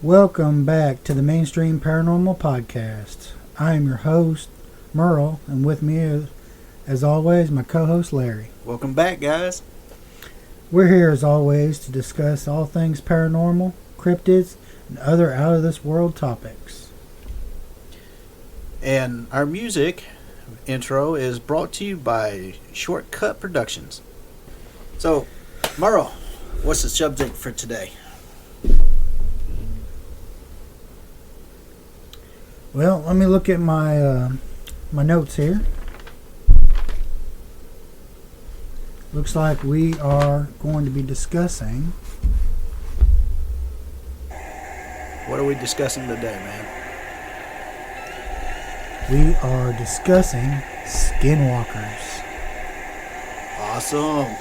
Welcome back to the Mainstream Paranormal Podcast. I am your host, Merle, and with me is, as always, my co-host, Larry. Welcome back, guys. We're here, as always, to discuss all things paranormal, cryptids, and other out-of-this-world topics. And our music intro is brought to you by Shortcut Productions. So, Merle, what's the subject for today? Well, let me look at my my notes here. Looks like we are going to be discussing... What are we discussing today, man? We are discussing Skinwalkers. Awesome.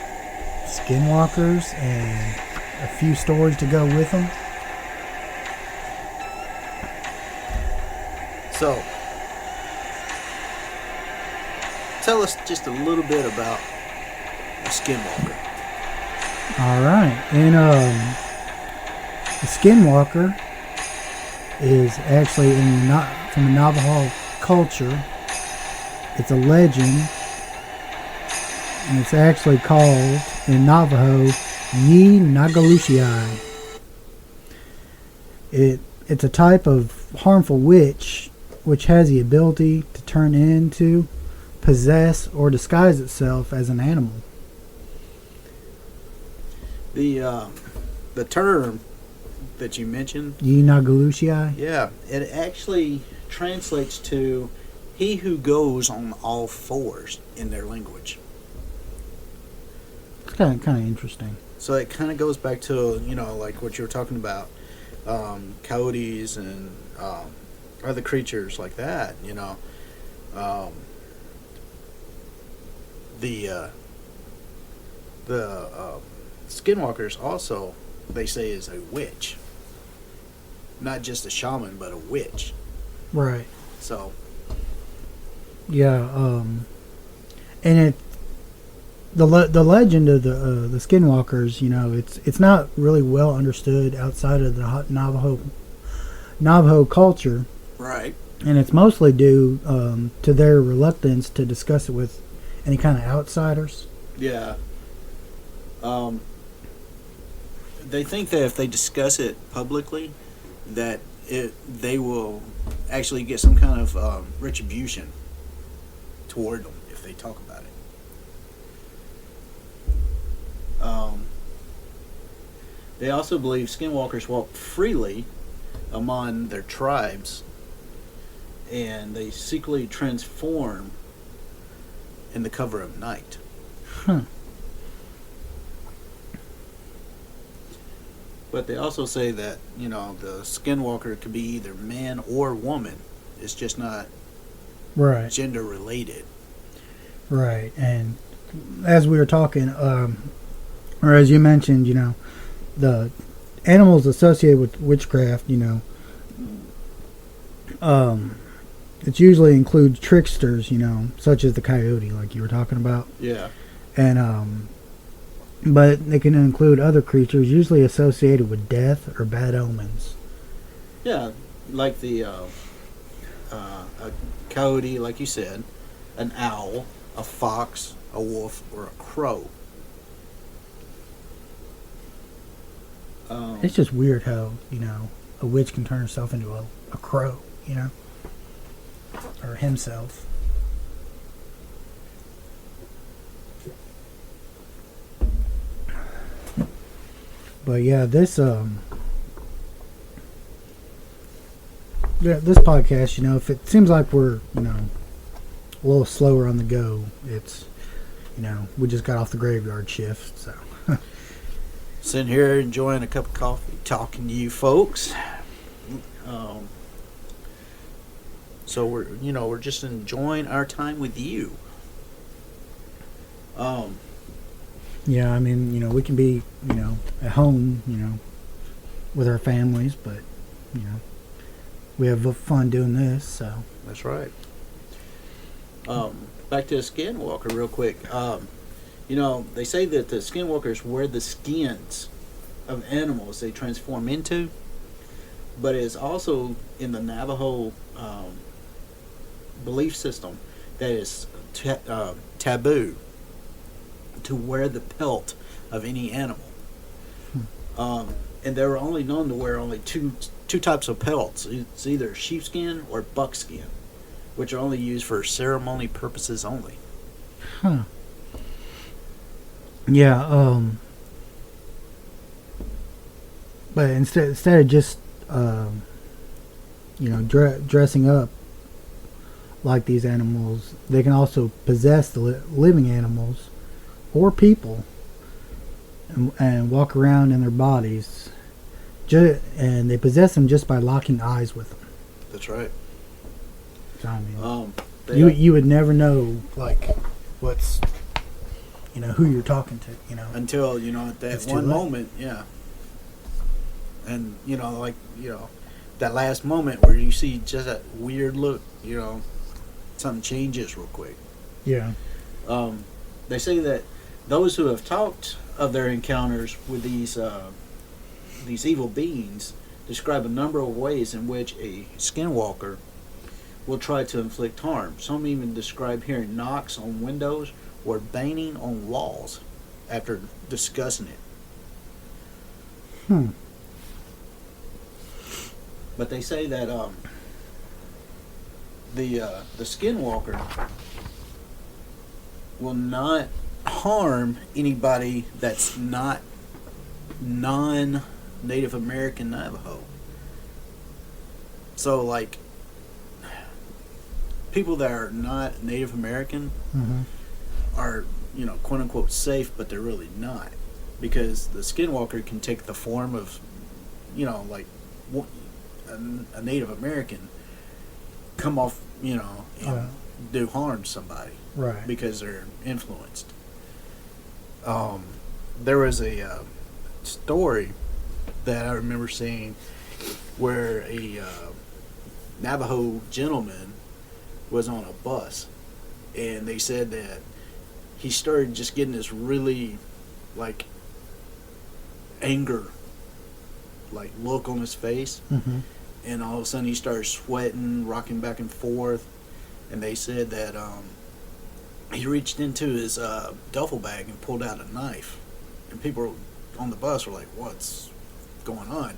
Skinwalkers and a few stories to go with them. So, tell us just a little bit about a Skinwalker. All right, and the Skinwalker is actually from the Navajo culture. It's a legend, and it's actually called in Navajo Ye Nagalushii. It's a type of harmful witch which has the ability to turn into, possess, or disguise itself as an animal. The term that you mentioned, Ye Nagalushii? yeah, it actually translates to he who goes on all fours in their language. It's kind of interesting. So it kind of goes back to, like what you were talking about, coyotes and other creatures like that, the Skinwalkers also, they say, is a witch. Not just a shaman, but a witch. Right. So. Yeah, and the legend of the Skinwalkers, it's not really well understood outside of the Navajo culture. Right. And it's mostly due to their reluctance to discuss it with any kind of outsiders. Yeah. They think that if they discuss it publicly, that they will actually get some kind of retribution toward them if they talk about it. They also believe Skinwalkers walk freely among their tribes, and they secretly transform in the cover of night. Huh. But they also say that, the Skinwalker could be either man or woman. It's just not right. Gender related. Right. And as we were talking, or as you mentioned, the animals associated with witchcraft, it usually includes tricksters, such as the coyote, like you were talking about. Yeah. And, but they can include other creatures usually associated with death or bad omens. Yeah, like the a coyote, like you said, an owl, a fox, a wolf, or a crow. It's just weird how, a witch can turn herself into a crow, or himself. But yeah, this podcast, if it seems like we're, a little slower on the go, it's, we just got off the graveyard shift, so. Sitting here enjoying a cup of coffee, talking to you folks. Um, so we're just enjoying our time with you. Um, Yeah, I mean, we can be, at home, with our families, but, you know, we have fun doing this, so. that's right. Back to the Skinwalker real quick. They say that the Skinwalkers wear the skins of animals they transform into, but it's also in the Navajo belief system that is taboo to wear the pelt of any animal. And they were only known to wear only two types of pelts. It's either sheepskin or buckskin, which are only used for ceremony purposes only. Huh. Yeah, but instead of just, dressing up like these animals, they can also possess the living animals or people and walk around in their bodies. And they possess them just by locking eyes with them. That's right. So, I mean, They, you would never know, like, what's, who you're talking to, until at that It's too one late. moment, yeah. And that last moment where you see just that weird look, something changes real quick. Yeah. They say that those who have talked of their encounters with these evil beings describe a number of ways in which a skinwalker will try to inflict harm. Some even describe hearing knocks on windows or banging on walls after discussing it. But they say that the skinwalker will not harm anybody that's not non-Native American Navajo. So, like, people that are not Native American Mm-hmm. are, quote unquote safe, but they're really not. Because the skinwalker can take the form of, like a Native American, come off, and do harm to somebody. Right. Because they're influenced. There was a story that I remember seeing where a Navajo gentleman was on a bus, and they said that he started just getting this really, like, anger, like, look on his face, Mm-hmm. and all of a sudden he started sweating, rocking back and forth, and they said that he reached into his duffel bag and pulled out a knife, and people on the bus were like, "What's going on?"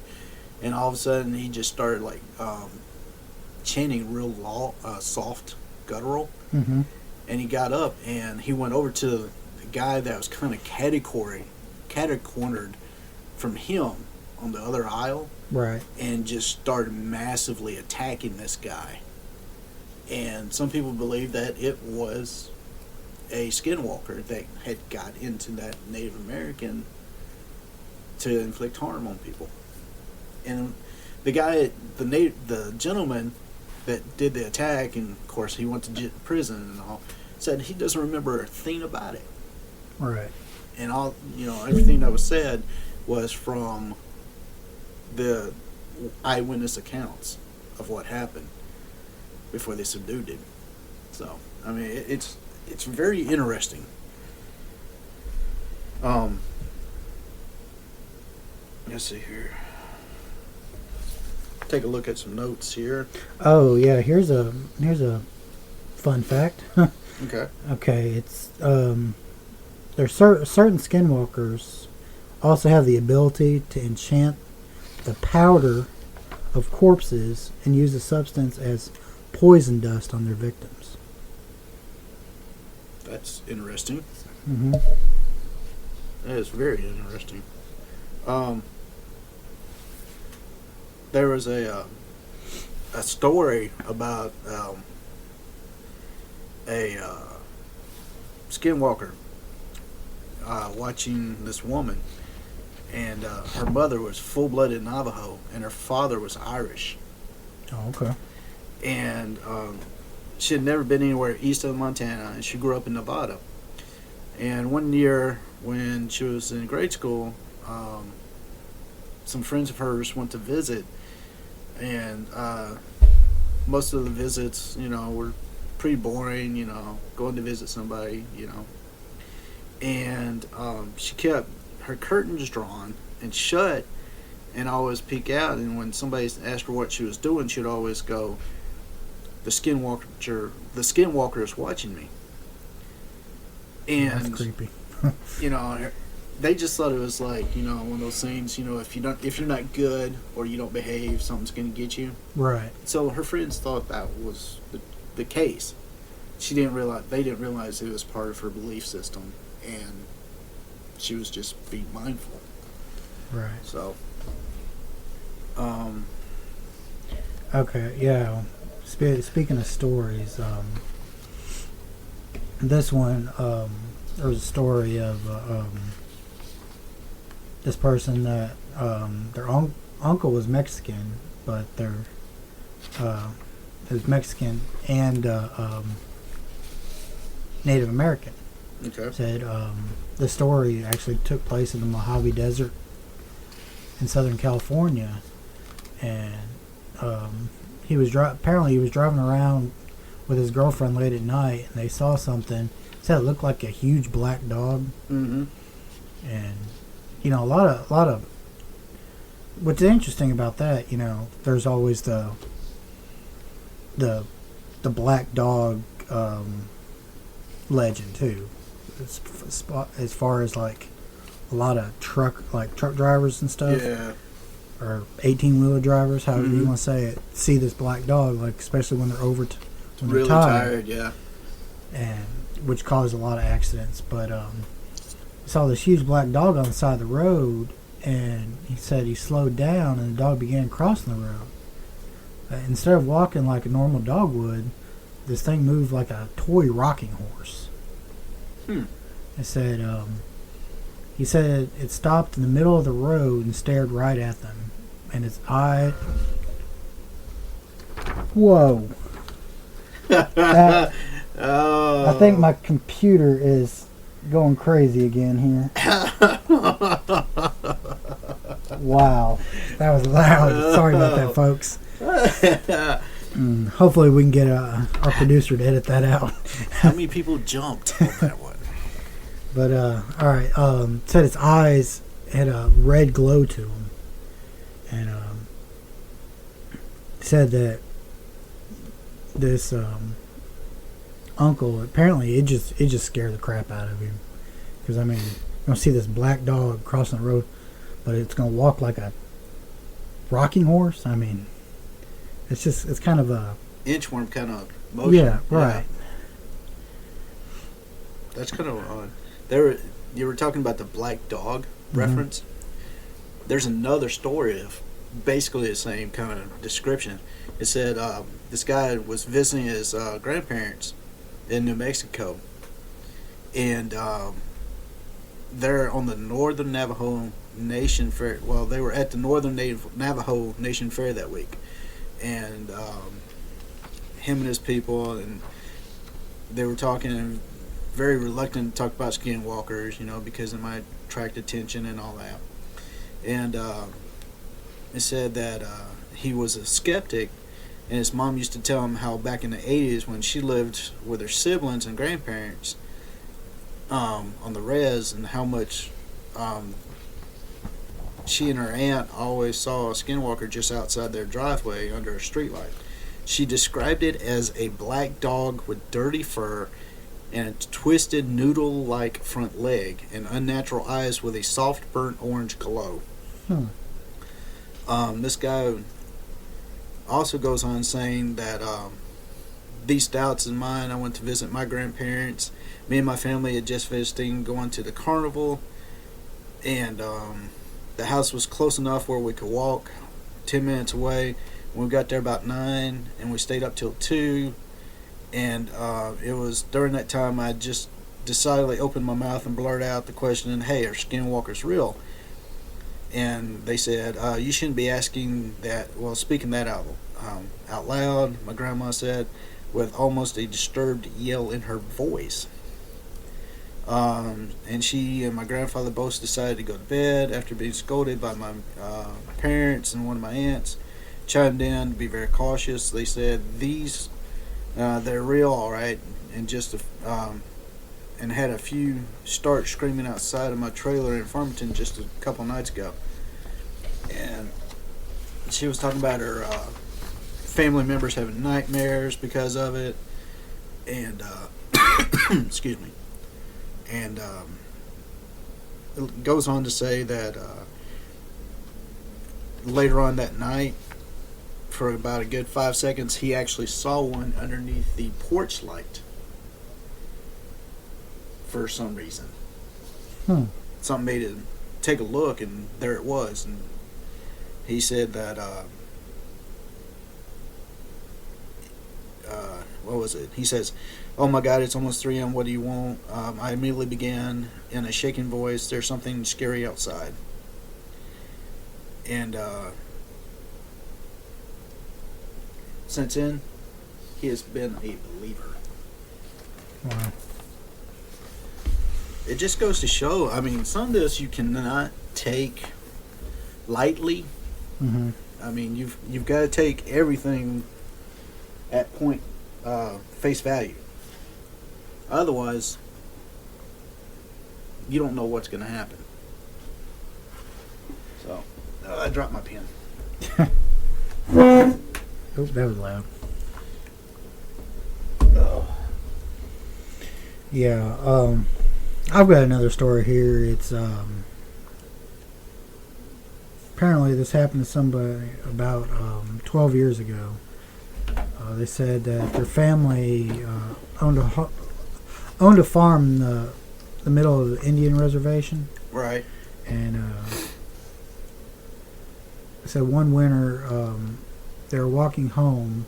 And all of a sudden he just started, like, chanting real soft guttural. Mm-hmm. And he got up and he went over to the guy that was kind of catty-cornered from him on the other aisle, Right. and just started massively attacking this guy. And some people believe that it was a skinwalker that had got into that Native American to inflict harm on people. And the guy, the gentleman that did the attack, and of course he went to prison and all, said he doesn't remember a thing about it. Right. And all, everything that was said was from the eyewitness accounts of what happened before they subdued him. So, I mean, it's very interesting. Let's see here. Take a look at some notes here. Oh yeah. Here's a fun fact. Okay. Okay. It's there's certain skinwalkers also have the ability to enchant the powder of corpses and use the substance as poison dust on their victims. That's interesting. Mm-hmm. That is very interesting. There was a story about a skinwalker watching this woman, and her mother was full-blooded Navajo, and her father was Irish. Oh, okay. And she had never been anywhere east of Montana, and she grew up in Nevada. And one year when she was in grade school, some friends of hers went to visit, and most of the visits, were pretty boring, going to visit somebody, And she kept her curtains drawn and shut and always peek out. And when somebody asked her what she was doing, she'd always go, the Skinwalker is watching me. And, that's creepy. They just thought it was like, one of those things, if you're not good or you don't behave, something's going to get you. Right. So her friends thought that was the case. They didn't realize it was part of her belief system, and she was just being mindful. Right. So, okay, yeah. Speaking of stories, this one, there was a story of this person that their uncle was Mexican, but their is Mexican and Native American. okay. Said the story actually took place in the Mojave Desert in Southern California, and apparently he was driving around with his girlfriend late at night, and they saw something. Said it looked like a huge black dog. Mm-hmm. And a lot of what's interesting about that, there's always the black dog legend too, as far as like a lot of truck drivers and stuff. Yeah. Or 18-wheeler drivers, however Mm-hmm. you want to say it, see this black dog, like especially when they're when Really they're tired, yeah. and which caused a lot of accidents. But saw this huge black dog on the side of the road, and he said he slowed down, and the dog began crossing the road. Instead of walking like a normal dog would, this thing moved like a toy rocking horse. It said he said it stopped in the middle of the road and stared right at them, and its eye. Whoa. Oh. I think my computer is going crazy again here. Wow. That was loud. Sorry about that, folks. Hopefully we can get our producer to edit that out. How many people jumped on that one? But, alright. Said its eyes had a red glow to them. And, said that this, uncle, apparently it just scared the crap out of him, because you're gonna see this black dog crossing the road, but it's gonna walk like a rocking horse. It's kind of a Inchworm kind of motion. yeah, right. That's kind of odd. You were talking about the black dog reference. There's another story of basically the same kind of description. It said this guy was visiting his grandparents in New Mexico, and they're on the Northern Navajo Nation Fair. Well, they were at the Northern Navajo Nation Fair that week, and him and his people, and they were talking, and very reluctant to talk about skinwalkers, because it might attract attention and all that. And it said that he was a skeptic, and his mom used to tell him how back in the 80s, when she lived with her siblings and grandparents on the res, and how much she and her aunt always saw a skinwalker just outside their driveway under a streetlight. She described it as a black dog with dirty fur and a twisted noodle-like front leg and unnatural eyes with a soft burnt orange glow. This guy also goes on saying that these doubts in mind, I went to visit my grandparents. Me and my family had just visiting, going to the carnival, and the house was close enough where we could walk 10 minutes away. We got there about 9, and we stayed up till 2. And it was during that time I just decidedly opened my mouth and blurted out the question, "Hey, are skinwalkers real?" And they said, "You shouldn't be asking that." Well, speaking that out loud, my grandma said, with almost a disturbed yell in her voice. And she and my grandfather both decided to go to bed after being scolded by my parents, and one of my aunts chimed in to be very cautious. They said they're real, all right, and and had a few start screaming outside of my trailer in Farmington just a couple nights ago. And she was talking about her family members having nightmares because of it, and excuse me. And it goes on to say that later on that night, for about a good 5 seconds, he actually saw one underneath the porch light for some reason. Something made him take a look, and there it was. And he said that what was it? He says, "Oh my God, it's almost 3 a.m. What do you want?" I immediately began in a shaking voice, "There's something scary outside." And since then, he has been a believer. Wow. It just goes to show, I mean, some of this you cannot take lightly. Mm-hmm. I mean, you've got to take everything at face value. Otherwise, you don't know what's going to happen. So, I dropped my pen. Oh, that was loud. Oh. Yeah, I've got another story here. It's apparently this happened to somebody about 12 years ago. They said that their family owned a farm in the middle of the Indian reservation. Right. And so one winter they were walking home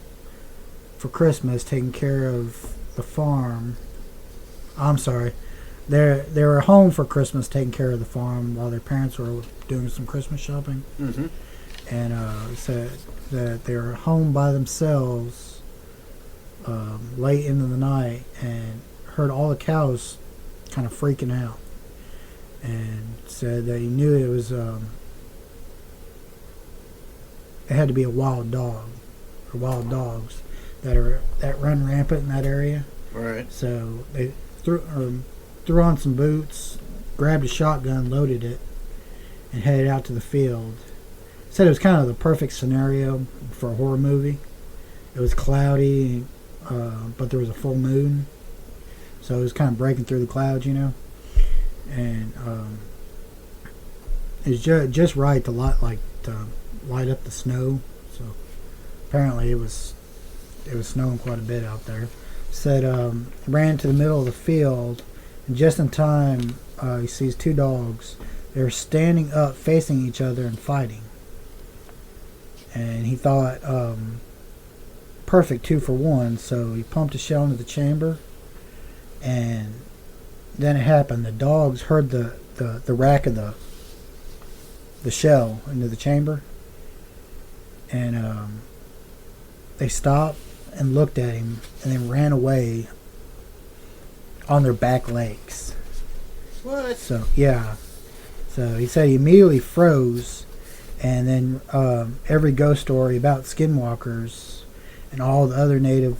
for Christmas, taking care of the farm. I'm sorry. They were home for Christmas, taking care of the farm while their parents were doing some Christmas shopping. Mm-hmm. And said that they were home by themselves late into the night and heard all the cows kind of freaking out, and said that he knew it was it had to be a wild dog or wild dogs that run rampant in that area. Right. So they threw on some boots, grabbed a shotgun, loaded it, and headed out to the field. Said it was kind of the perfect scenario for a horror movie. It was cloudy, but there was a full moon, so it was kind of breaking through the clouds, you know. And it's just right to light up the snow. So apparently it was snowing quite a bit out there. Said ran to the middle of the field, and just in time he sees two dogs. They're standing up, facing each other and fighting. And he thought, perfect 2 for 1. So he pumped a shell into the chamber, and then it happened. The dogs heard the rack of the shell into the chamber, and they stopped and looked at him, and then ran away on their back legs. What? So yeah. So he said he immediately froze, and then every ghost story about skinwalkers and all the other native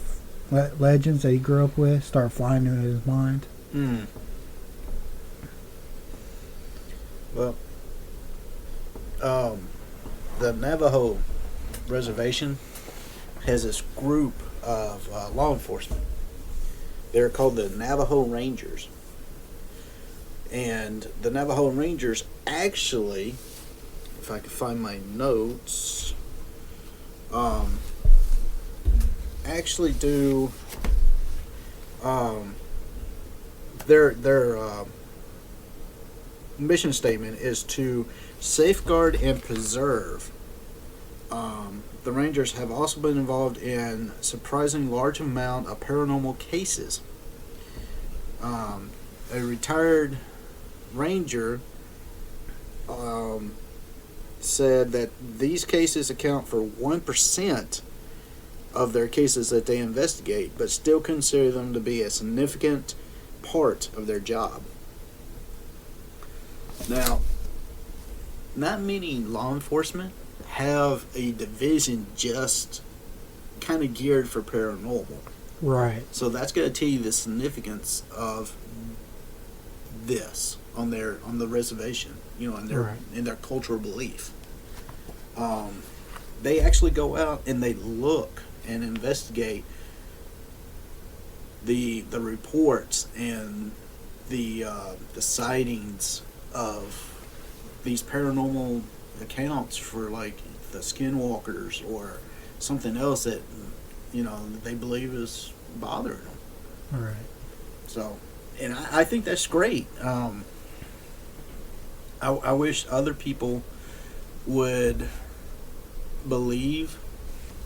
legends that he grew up with started flying into his mind. Well, the Navajo reservation has this group of law enforcement. They're called the Navajo Rangers. And the Navajo Rangers actually, if I can find my notes, actually do their mission statement is to safeguard and preserve. The Rangers have also been involved in surprising large amount of paranormal cases. a retired ranger said that these cases account for 1% of their cases that they investigate, but still consider them to be a significant part of their job. Now, not many law enforcement have a division just kind of geared for paranormal. Right. So that's going to tell you the significance of this on the reservation, in their cultural belief. They actually go out and they look and investigate the reports and the sightings of these paranormal accounts for like the Skinwalkers or something else that they believe is bothering them. All right. So, and I think that's great. I wish other people would believe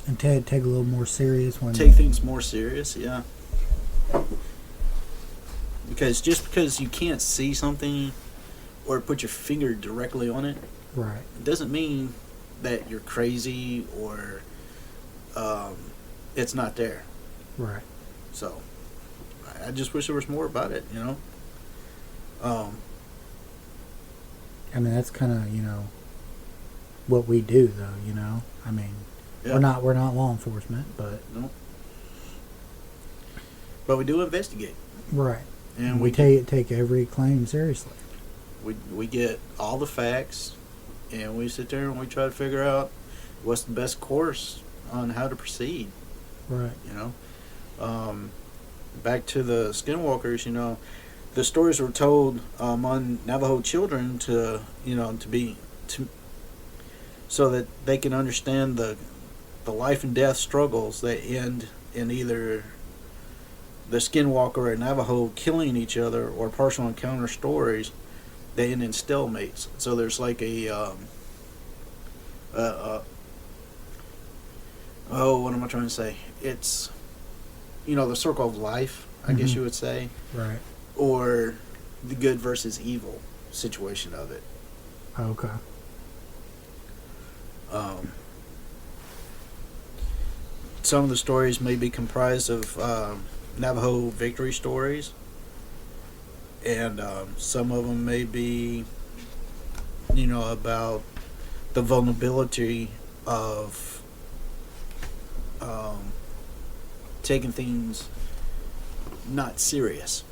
and take a little more serious when take things more serious. Yeah. Because just because you can't see something or put your finger directly on it, right, it doesn't mean that you're crazy or it's not there. Right. So, I just wish there was more about it, I mean, that's kind of, what we do, though, I mean, yeah. We're not law enforcement, but... No. But we do investigate. Right. And we take every claim seriously. We get all the facts, and we sit there and we try to figure out what's the best course on how to proceed. Right. Back to the Skinwalkers, the stories were told on Navajo children so that they can understand the life and death struggles that end in either the Skinwalker or Navajo killing each other or partial encounter stories that end in stalemates. So there's like what am I trying to say? It's the circle of life, I guess you would say. Right. Or the good versus evil situation of it. Okay. Some of the stories may be comprised of Navajo victory stories, and some of them may be, about the vulnerability of taking things not serious.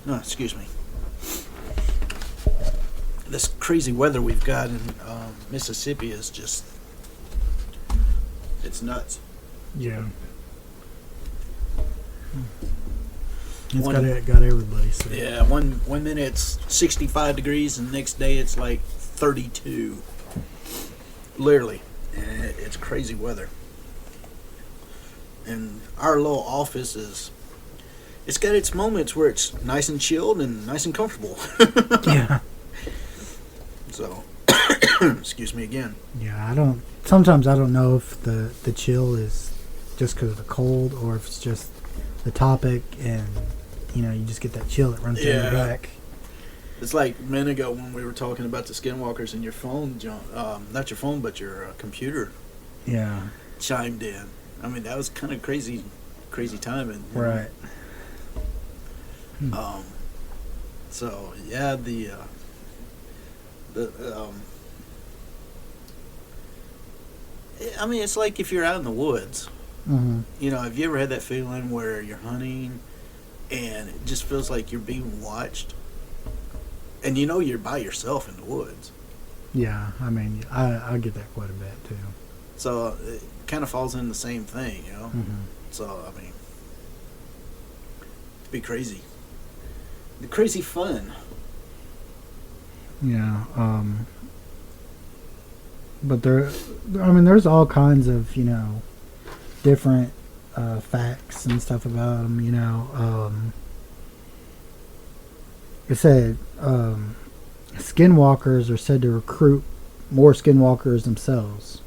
No, excuse me. This crazy weather we've got in Mississippi is just, it's nuts. Yeah. It's got everybody sick. Yeah, one minute it's 65 degrees and the next day it's like 32. Literally. And it's crazy weather. And our little office it's got its moments where it's nice and chilled and nice and comfortable. Yeah. So, excuse me again. Yeah, sometimes I don't know if the chill is just because of the cold or if it's just the topic and, you just get that chill that runs down your back. It's like a minute ago when we were talking about the Skinwalkers and your phone, not your phone, but your computer chimed in. I mean, that was kind of crazy timing. Right. So, yeah, I mean, it's like if you're out in the woods. Mm-hmm. Have you ever had that feeling where you're hunting and it just feels like you're being watched? And you're by yourself in the woods. Yeah, I mean, I get that quite a bit, too. So, it kind of falls in the same thing, Mm-hmm. So, I mean, it'd be crazy. The crazy fun. Yeah, but there's all kinds of, different facts and stuff about them, It said Skinwalkers are said to recruit more Skinwalkers themselves.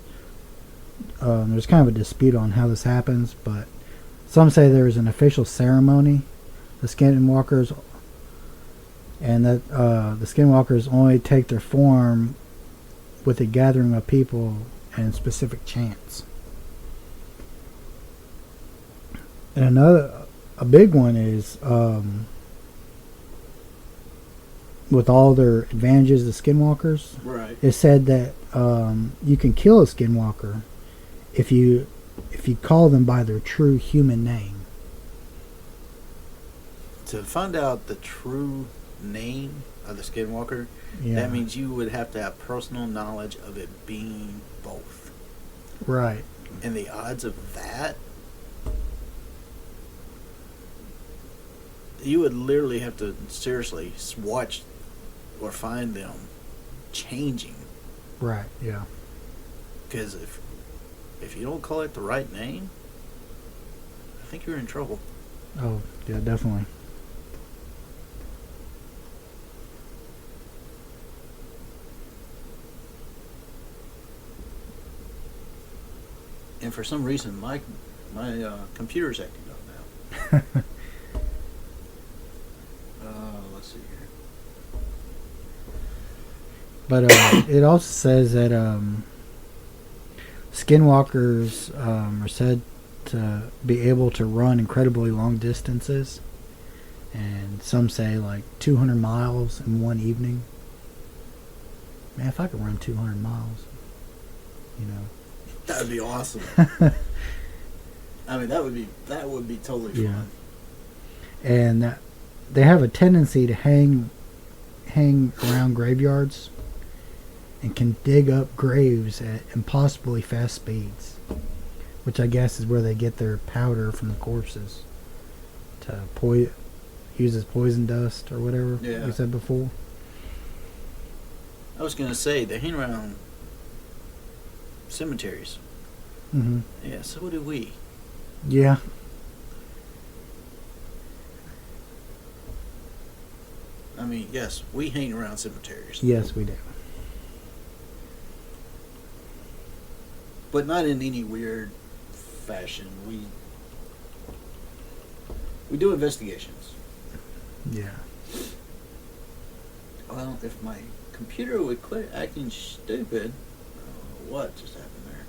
There's kind of a dispute on how this happens, but Some say there is an official ceremony, the Skinwalkers, and that the Skinwalkers only take their form with a gathering of people and specific chants. And a big one is with all their advantages, the Skinwalkers. Right. It's said that you can kill a Skinwalker if you call them by their true human name. To find out the true name of the Skinwalker, Yeah. that means you would have to have personal knowledge of it being both. Right. And the odds of that, you would literally have to seriously watch or find them changing. Right. Yeah. Because if you don't call it the right name, I think you're in trouble. Oh, yeah, definitely. And for some reason, my computer's acting up now. Let's see here. But it also says that Skinwalkers are said to be able to run incredibly long distances, and some say like 200 miles in one evening. Man, if I could run 200 miles, you know. That would be awesome. I mean, that would be totally fun. Yeah. And they have a tendency to hang around graveyards and can dig up graves at impossibly fast speeds, which I guess is where they get their powder from the corpses to use as poison dust or whatever we said before. I was going to say, they hang around cemeteries. Mm-hmm. Yeah, so do we. Yeah. I mean, yes, we hang around cemeteries. Yes, we do. But not in any weird fashion. We do investigations. Yeah. Well, if my computer would quit acting stupid, what just happened there?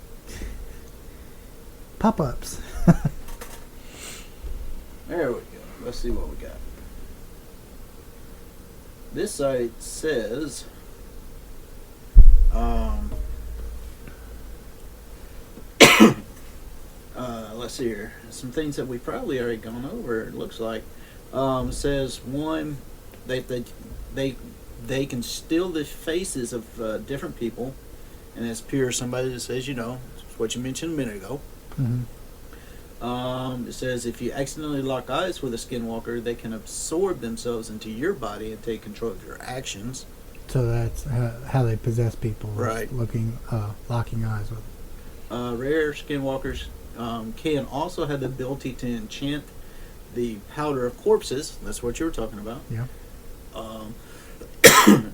Pop-ups. There we go. Let's see what we got. This site says, let's see here. Some things that we probably already gone over. It looks like it says one, they can steal the faces of different people, and that's pure somebody that says, it's what you mentioned a minute ago. Mm-hmm. It says if you accidentally lock eyes with a skinwalker, they can absorb themselves into your body and take control of your actions. So that's how they possess people. Right. Locking eyes with them. Rare skinwalkers can also have the ability to enchant the powder of corpses. That's what you were talking about. Yeah.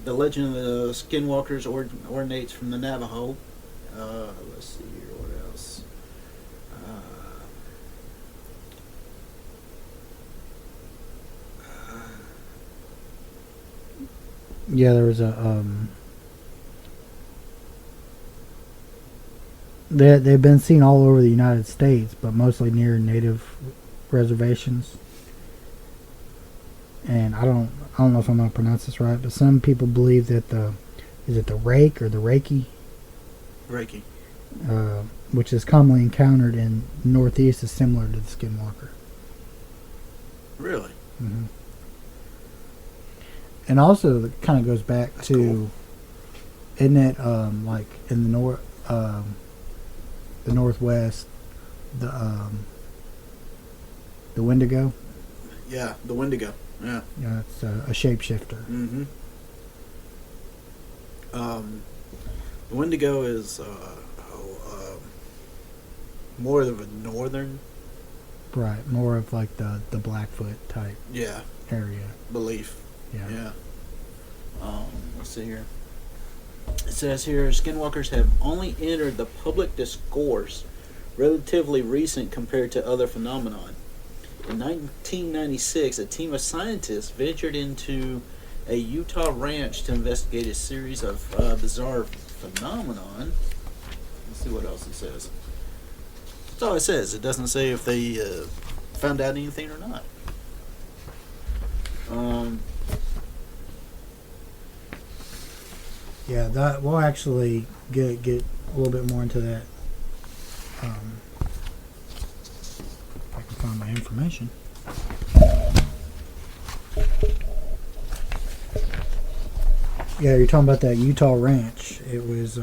The legend of the skinwalkers originates from the Navajo. Let's see here, what else? Yeah, there was a they've been seen all over the United States, but mostly near native reservations. And I don't know if I'm gonna pronounce this right, but some people believe that is it the rake or the reiki? Reiki. Which is commonly encountered in the Northeast, is similar to the skinwalker. Really? Mm-hmm. And also, it kind of goes back That's to, cool. Isn't it like in the Northwest, the Wendigo? Yeah, the Wendigo. Yeah. Yeah, it's a shapeshifter. Mm-hmm. The Wendigo is more of a northern, Right, more of like the Blackfoot type area. belief. Yeah. Yeah. Let's see here. It says here, skinwalkers have only entered the public discourse relatively recent compared to other phenomenon. In 1996, a team of scientists ventured into a Utah ranch to investigate a series of bizarre phenomenon. Let's see what else it says. That's all it says. It doesn't say if they found out anything or not. Yeah, that we'll actually get a little bit more into that. If I can find my information. Yeah, you're talking about that Utah ranch. It was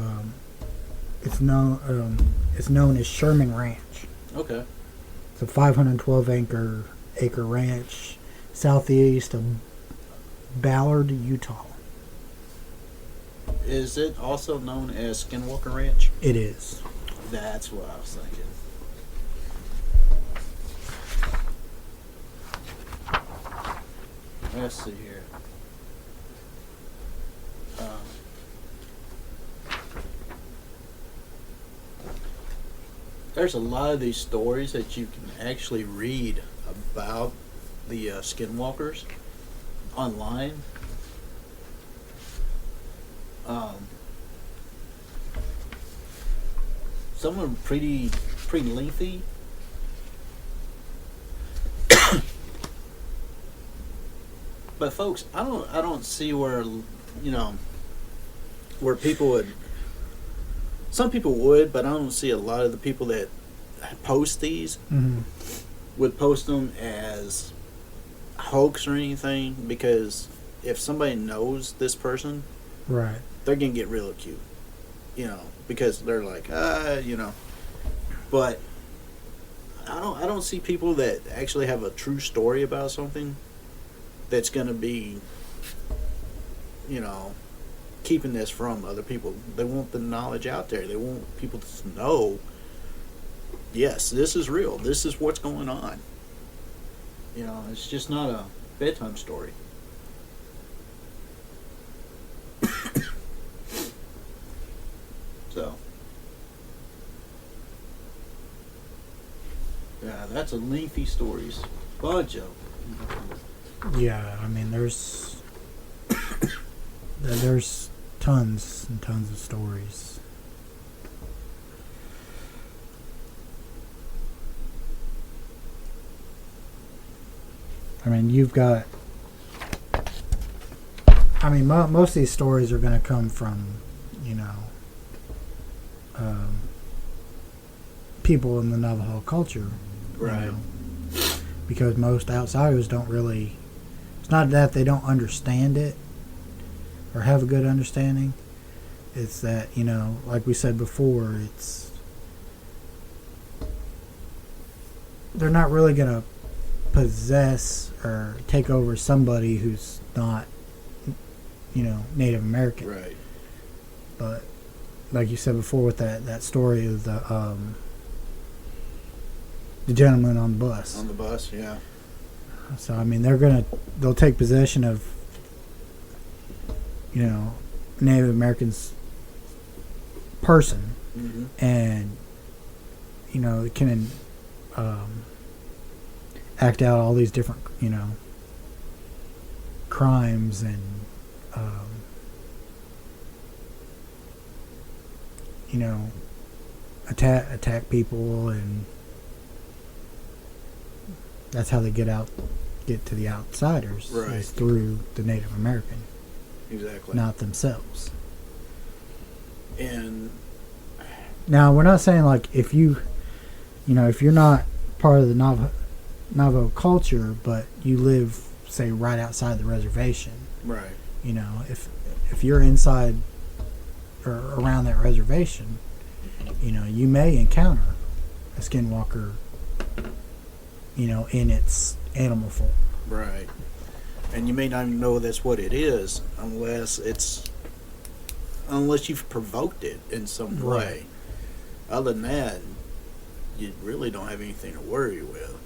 it's known as Sherman Ranch. Okay. It's a 512 acre ranch southeast of Ballard, Utah. Is it also known as Skinwalker Ranch? It is. That's what I was thinking. Let's see here. There's a lot of these stories that you can actually read about the Skinwalkers online. Some are pretty lengthy. But folks, I don't see where where people would. Some people would, but I don't see a lot of the people that post these would post them as hoax or anything, because if somebody knows this person, right, they're gonna get real cute, because they're like, But I don't see people that actually have a true story about something that's gonna be, keeping this from other people. They want the knowledge out there. They want people to know, yes, this is real. This is what's going on. It's just not a bedtime story. So, yeah, that's a lengthy stories. Bunch of. Yeah, I mean, there's tons and tons of stories. I mean, most of these stories are going to come from, people in the Navajo culture. Right. Because most outsiders don't really, it's not that they don't understand it or have a good understanding. It's that, like we said before, they're not really going to possess or take over somebody who's not, Native American. Right. But like you said before with that story of the gentleman on the bus. On the bus, yeah. So I mean, they'll take possession of, Native Americans person, and can act out all these different crimes and attack people, and that's how they get to the outsiders, right, is through the Native American. Exactly. Not themselves. And now we're not saying like if you're not part of the Navajo culture, but you live, say, right outside the reservation. Right. If you're inside or around that reservation, you may encounter a skinwalker, in its animal form. Right. And you may not even know that's what it is unless you've provoked it in some way. Right. Other than that, you really don't have anything to worry with,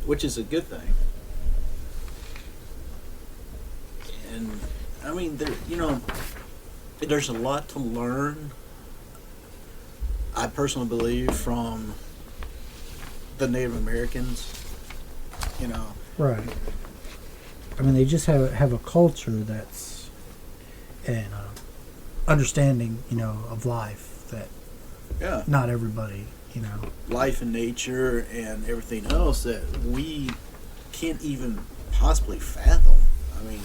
which is a good thing. And I mean, there's a lot to learn I personally believe from the Native Americans, you know. Right. I mean, they just have a culture that's and understanding, of life that Yeah. not everybody, Life and nature and everything else that we can't even possibly fathom. I mean,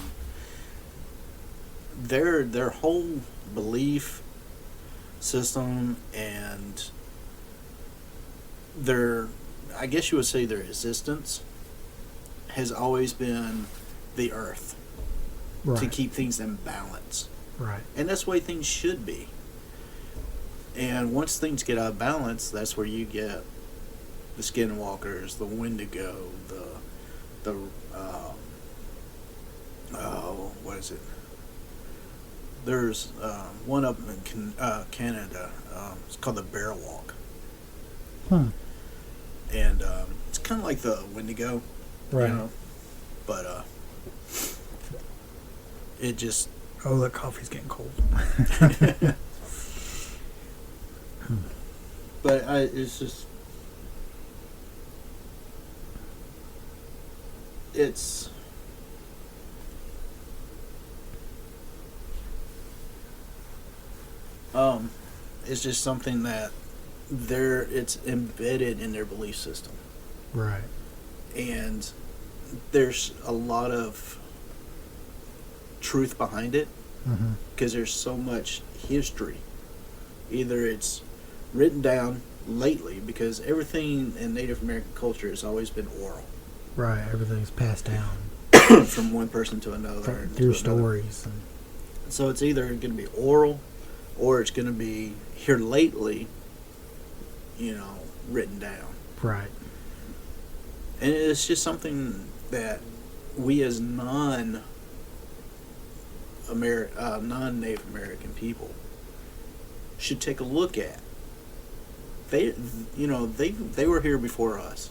their whole belief system and their, I guess you would say, their existence has always been the earth right, to keep things in balance. right, And that's the way things should be. And once things get out of balance, that's where you get the Skinwalkers, the Wendigo, the what is it? There's one up in Canada. It's called the Bear Walk, huh, and it's kind of like the Wendigo, right. you know. But it just Oh, that coffee's getting cold. But it's just, it's it's just something that it's embedded in their belief system, Right. and there's a lot of truth behind it Mm-hmm. because there's so much history. Either it's written down lately, because everything in Native American culture has always been oral. Right. Everything's passed down From one person to another. and through to another. stories. And, So it's either going to be oral or it's going to be here lately, written down. right. And it's just something that we as non-Native American people should take a look at. They were here before us.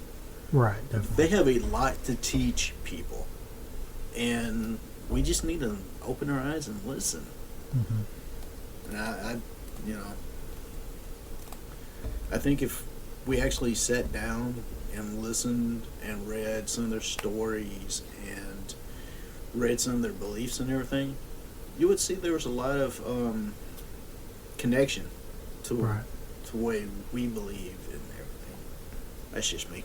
Right. Definitely. They have a lot to teach people, and we just need to open our eyes and listen. Mm-hmm. And I think if we actually sat down and listened and read some of their stories and read some of their beliefs and everything, you would see there was a lot of connection to Right. the way we believe and everything. That's just me.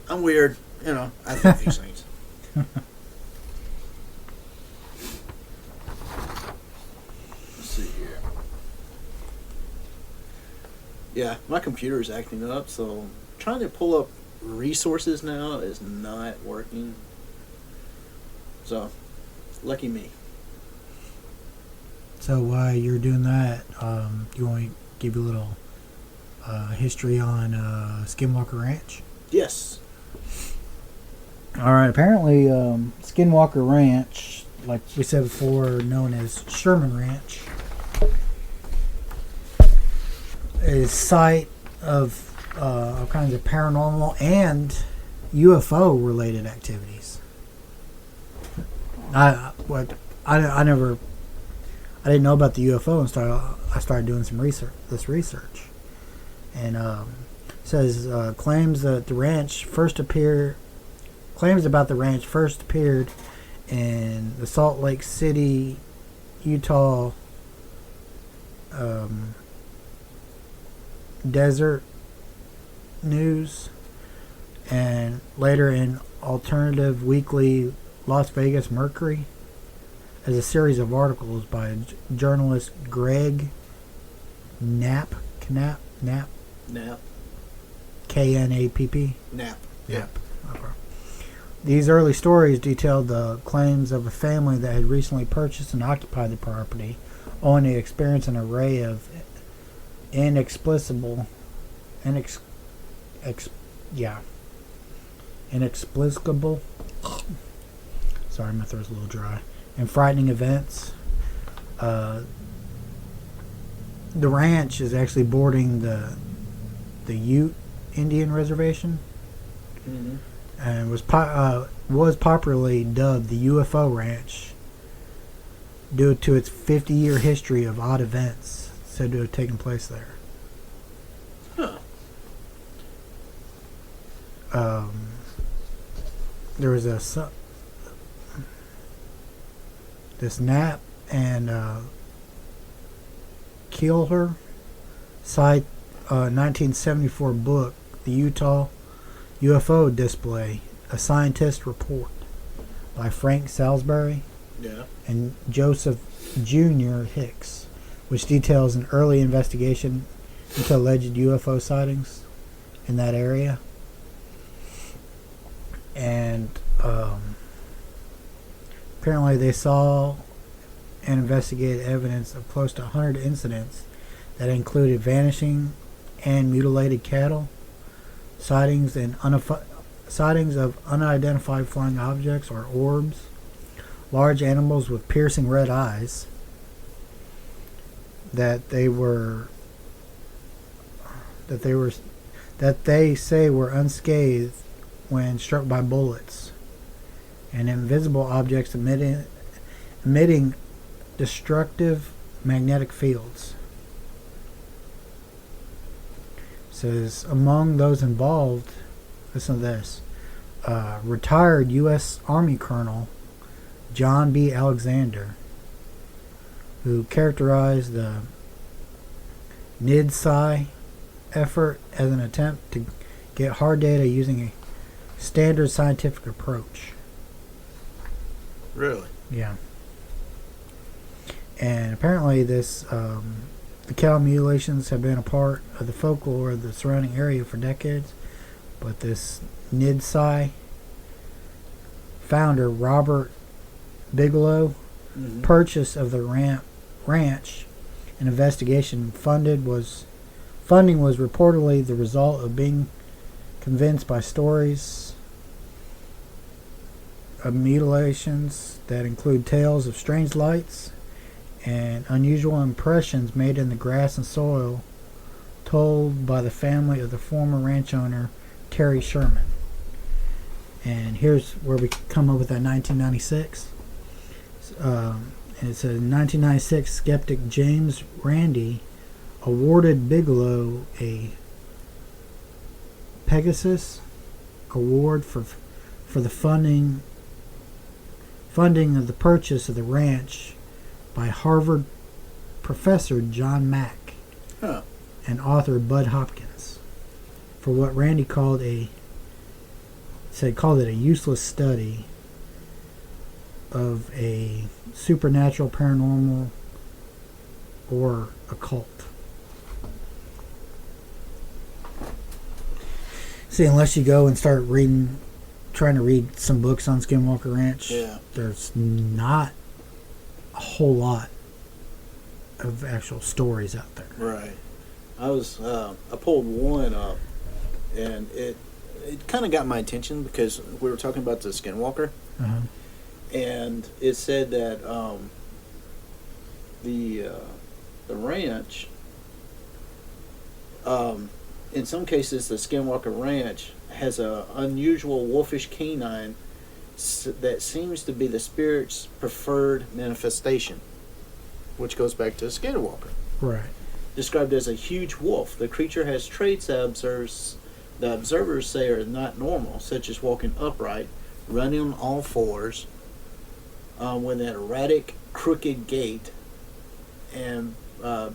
I'm weird, I think these things. Let's see here. Yeah, my computer is acting up, so trying to pull up resources now is not working. So, lucky me. So while you're doing that, you want me to give you a little history on Skinwalker Ranch? Yes. All right. Apparently, Skinwalker Ranch, like we said before, known as Sherman Ranch, is site of all kinds of paranormal and UFO related activities. I didn't know about the UFO and I started doing some research. And says claims about the ranch first appeared in the Salt Lake City, Utah Desert News, and later in Alternative Weekly Las Vegas Mercury, as a series of articles by journalist Greg Knapp, Nap. Knapp. Nap. Yep. Okay. These early stories detailed the claims of a family that had recently purchased and occupied the property, only to experience an array of inexplicable sorry, my throat's a little dry, and frightening events. The ranch is actually bordering the Ute Indian Reservation, Mm-hmm. and was popularly dubbed the UFO Ranch due to its 50-year history of odd events said to have taken place there. um, there was this Knapp and Keeler cite 1974 book, The Utah UFO Display, a scientist report by Frank Salisbury Yeah. and Joseph Jr. Hicks, which details an early investigation into alleged UFO sightings in that area. And apparently they saw and investigated evidence of close to 100 incidents that included vanishing and mutilated cattle, sightings of unidentified flying objects or orbs, large animals with piercing red eyes that they say were unscathed when struck by bullets, and invisible objects emitting destructive magnetic fields. It says among those involved, listen to this, retired U.S. Army Colonel John B. Alexander, who characterized the NIDSI effort as an attempt to get hard data using a standard scientific approach. Really? Yeah. And apparently this the cow mutilations have been a part of the folklore of the surrounding area for decades, but this NIDSI founder Robert Bigelow purchase of the ranch and investigation funding was reportedly the result of being convinced by stories of mutilations that include tales of strange lights and unusual impressions made in the grass and soil told by the family of the former ranch owner Terry Sherman. And here's where we come up with that 1996. And it says in 1996, skeptic James Randi awarded Bigelow a Pegasus Award for the funding of the purchase of the ranch by Harvard professor John Mack and author Bud Hopkins for what Randi called it a useless study of a supernatural, paranormal, or occult. See, unless you go and start trying to read some books on Skinwalker Ranch, there's not a whole lot of actual stories out there. Right. I pulled one up, and it kind of got my attention because we were talking about the Skinwalker, and it said that the ranch, in some cases, the Skinwalker Ranch has a unusual wolfish canine that seems to be the spirit's preferred manifestation, which goes back to Skinwalker. Right. Described as a huge wolf, the creature has traits that observers say are not normal, such as walking upright, running on all fours, with an erratic, crooked gait, and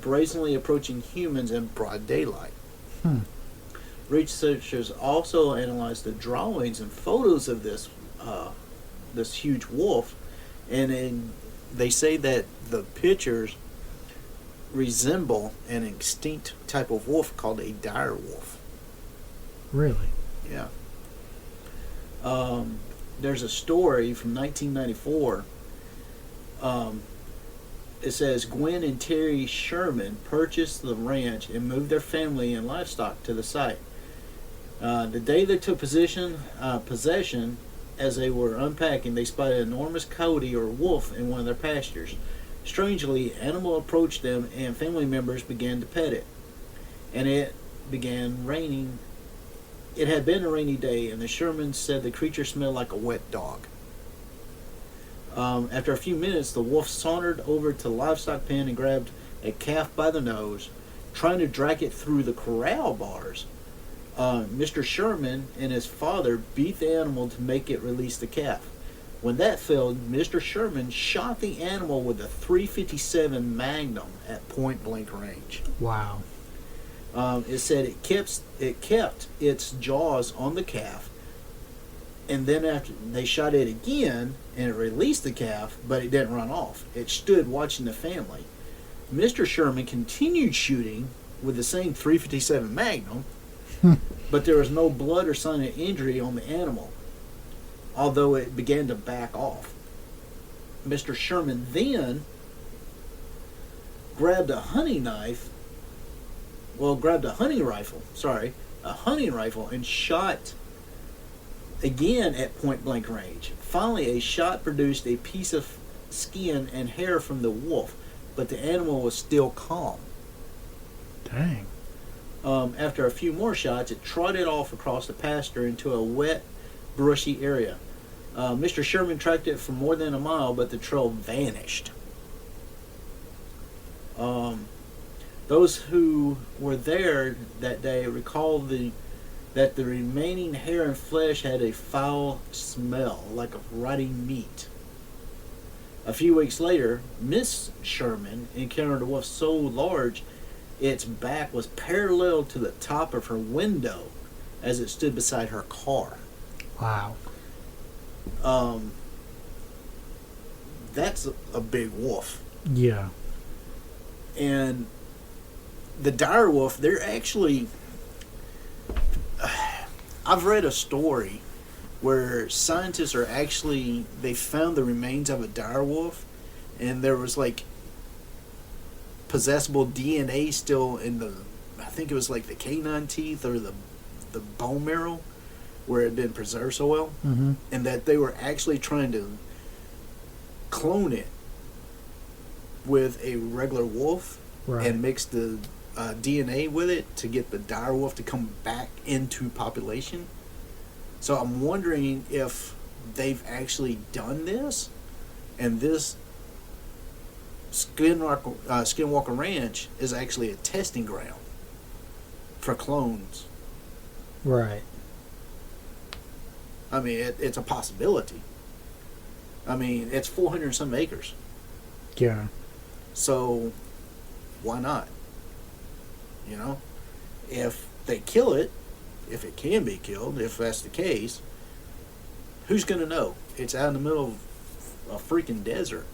brazenly approaching humans in broad daylight. Researchers also analyzed the drawings and photos of this huge wolf, and they say that the pictures resemble an extinct type of wolf called a dire wolf. Really? Yeah. There's a story from 1994. It says Gwen and Terry Sherman purchased the ranch and moved their family and livestock to the site. The day they took possession, as they were unpacking, they spotted an enormous coyote or wolf in one of their pastures. Strangely, animal approached them and family members began to pet it. And it began raining. It had been a rainy day, and the Shermans said the creature smelled like a wet dog. After a few minutes, the wolf sauntered over to the livestock pen and grabbed a calf by the nose, trying to drag it through the corral bars. Mr. Sherman and his father beat the animal to make it release the calf. When that failed, Mr. Sherman shot the animal with a .357 Magnum at point blank range. Wow. It said it kept its jaws on the calf, and then after they shot it again, and it released the calf, but it didn't run off. It stood watching the family. Mr. Sherman continued shooting with the same .357 Magnum, but there was no blood or sign of injury on the animal, although it began to back off. Mr. Sherman then grabbed a hunting rifle, and shot again at point blank range. Finally, a shot produced a piece of skin and hair from the wolf, but the animal was still calm. Dang. After a few more shots, it trotted off across the pasture into a wet, brushy area. Mr. Sherman tracked it for more than a mile, but the trail vanished. Those who were there that day recall that the remaining hair and flesh had a foul smell, like of rotting meat. A few weeks later, Miss Sherman encountered a wolf so large its back was parallel to the top of her window as it stood beside her car. Wow. That's a big wolf. Yeah. And the dire wolf, they're actually... I've read a story where scientists are actually... They found the remains of a dire wolf, and there was like possessible DNA still in the... I think it was like the canine teeth or the bone marrow where it had been preserved so well. Mm-hmm. And that they were actually trying to clone it with a regular wolf, Right. and mix the DNA with it to get the dire wolf to come back into population. So I'm wondering if they've actually done this, and this Skinwalker Ranch is actually a testing ground for clones. Right. I mean, it's a possibility. I mean, it's 400 some acres. Yeah. So, why not? You know? If they kill it, if it can be killed, if that's the case, who's going to know? It's out in the middle of a freaking desert.